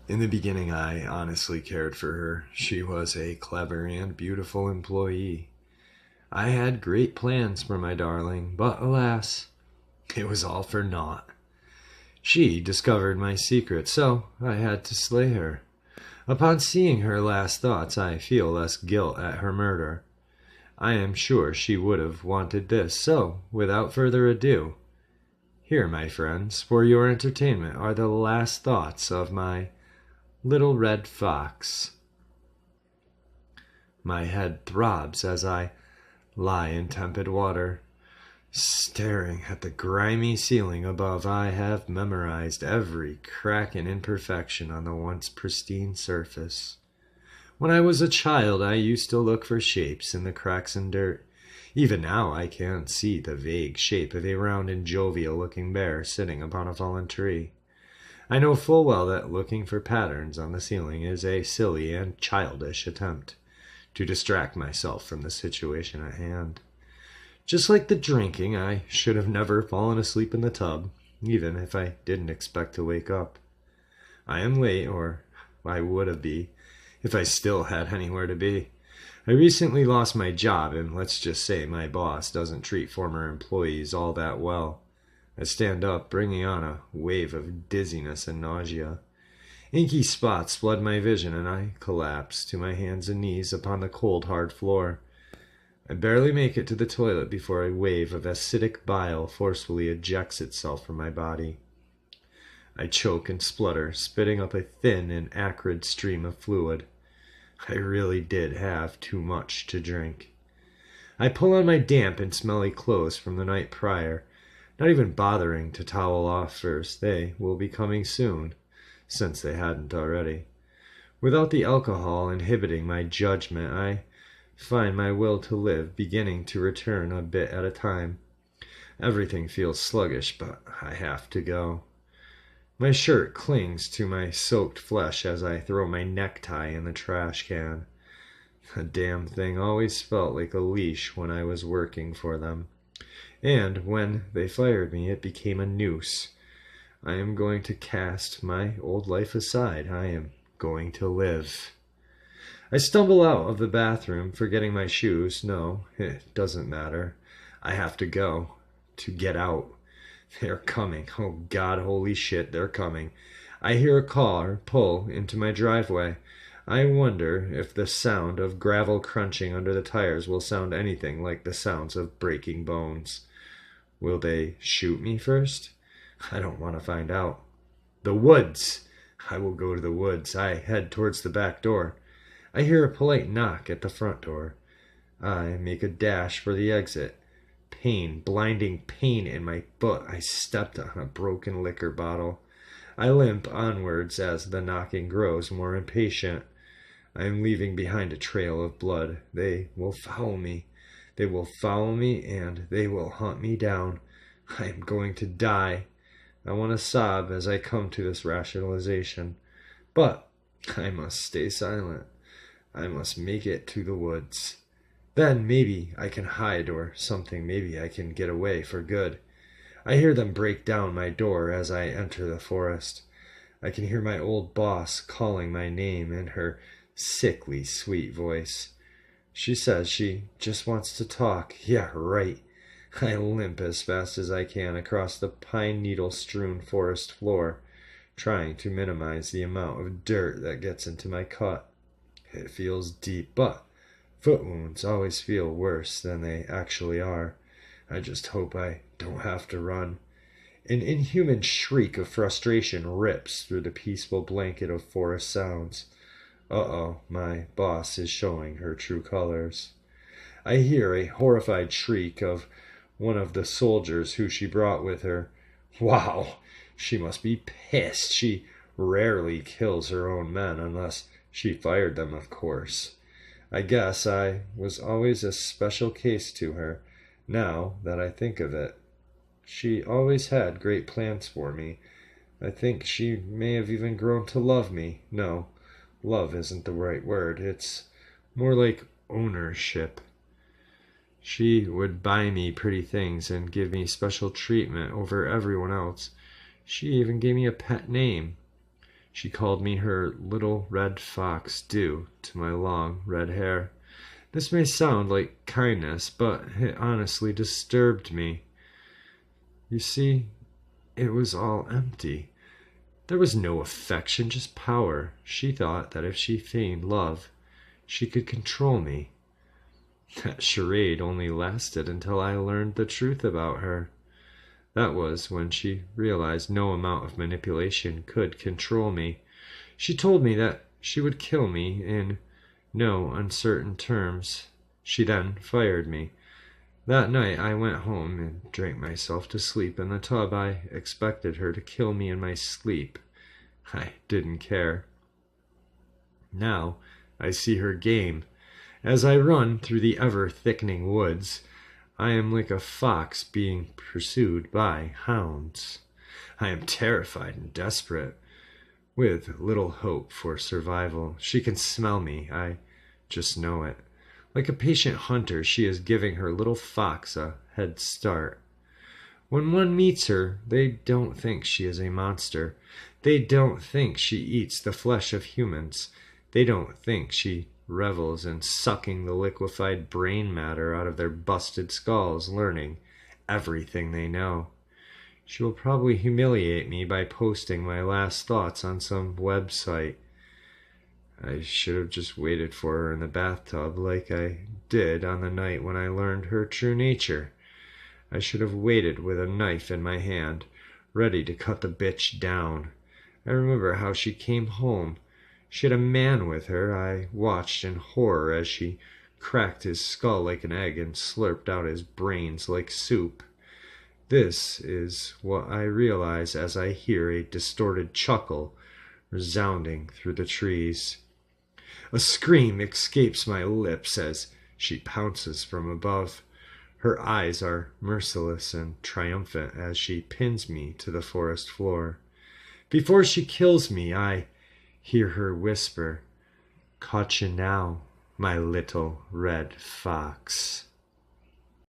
In the beginning, I honestly cared for her. She was a clever and beautiful employee. I had great plans for my darling, but alas, it was all for naught. She discovered my secret, so I had to slay her. Upon seeing her last thoughts, I feel less guilt at her murder. I am sure she would have wanted this, so, without further ado, here, my friends, for your entertainment are the last thoughts of my little red fox. My head throbs as I lie in tepid water, staring at the grimy ceiling above. I have memorized every crack and imperfection on the once pristine surface. When I was a child, I used to look for shapes in the cracks and dirt. Even now I can see the vague shape of a round and jovial-looking bear sitting upon a fallen tree. I know full well that looking for patterns on the ceiling is a silly and childish attempt to distract myself from the situation at hand. Just like the drinking, I should have never fallen asleep in the tub, even if I didn't expect to wake up. I am late, or I would have been, if I still had anywhere to be. I recently lost my job, and let's just say my boss doesn't treat former employees all that well. I stand up, bringing on a wave of dizziness and nausea. Inky spots flood my vision, and I collapse to my hands and knees upon the cold, hard floor. I barely make it to the toilet before a wave of acidic bile forcefully ejects itself from my body. I choke and splutter, spitting up a thin and acrid stream of fluid. I really did have too much to drink. I pull on my damp and smelly clothes from the night prior, not even bothering to towel off first. They will be coming soon, since they hadn't already. Without the alcohol inhibiting my judgment, I find my will to live beginning to return a bit at a time. Everything feels sluggish, but I have to go. My shirt clings to my soaked flesh as I throw my necktie in the trash can. The damn thing always felt like a leash when I was working for them. And when they fired me, it became a noose. I am going to cast my old life aside. I am going to live. I stumble out of the bathroom, forgetting my shoes. No, it doesn't matter. I have to go. To get out. They're coming. Oh God, holy shit, they're coming. I hear a car pull into my driveway. I wonder if the sound of gravel crunching under the tires will sound anything like the sounds of breaking bones. Will they shoot me first? I don't want to find out. The woods! I will go to the woods. I head towards the back door. I hear a polite knock at the front door. I make a dash for the exit. Pain, blinding pain in my foot. I stepped on a broken liquor bottle. I limp onwards as the knocking grows more impatient. I am leaving behind a trail of blood. They will follow me. They will follow me, and they will hunt me down. I am going to die. I want to sob as I come to this rationalization. But I must stay silent. I must make it to the woods. Then maybe I can hide or something. Maybe I can get away for good. I hear them break down my door as I enter the forest. I can hear my old boss calling my name in her sickly sweet voice. She says she just wants to talk. Yeah, right. I limp as fast as I can across the pine needle strewn forest floor, trying to minimize the amount of dirt that gets into my cut. It feels deep, but foot wounds always feel worse than they actually are. I just hope I don't have to run. An inhuman shriek of frustration rips through the peaceful blanket of forest sounds. Uh-oh, my boss is showing her true colors. I hear a horrified shriek of one of the soldiers who she brought with her. Wow, she must be pissed. She rarely kills her own men unless she fired them, of course. I guess I was always a special case to her, now that I think of it. She always had great plans for me. I think she may have even grown to love me. No, love isn't the right word. It's more like ownership. She would buy me pretty things and give me special treatment over everyone else. She even gave me a pet name. She called me her little red fox due to my long red hair. This may sound like kindness, but it honestly disturbed me. You see, it was all empty. There was no affection, just power. She thought that if she feigned love, she could control me. That charade only lasted until I learned the truth about her. That was when she realized no amount of manipulation could control me. She told me that she would kill me in no uncertain terms. She then fired me. That night I went home and drank myself to sleep in the tub. I expected her to kill me in my sleep. I didn't care. Now I see her game. As I run through the ever-thickening woods, I am like a fox being pursued by hounds. I am terrified and desperate, with little hope for survival. She can smell me, I just know it. Like a patient hunter, she is giving her little fox a head start. When one meets her, they don't think she is a monster. They don't think she eats the flesh of humans. They don't think she revels in sucking the liquefied brain matter out of their busted skulls, learning everything they know. She will probably humiliate me by posting my last thoughts on some website. I should have just waited for her in the bathtub like I did on the night when I learned her true nature. I should have waited with a knife in my hand, ready to cut the bitch down. I remember how she came home. She had a man with her. I watched in horror as she cracked his skull like an egg and slurped out his brains like soup. This is what I realize as I hear a distorted chuckle resounding through the trees. A scream escapes my lips as she pounces from above. Her eyes are merciless and triumphant as she pins me to the forest floor. Before she kills me, I hear her whisper, "Caught you now, my little red fox."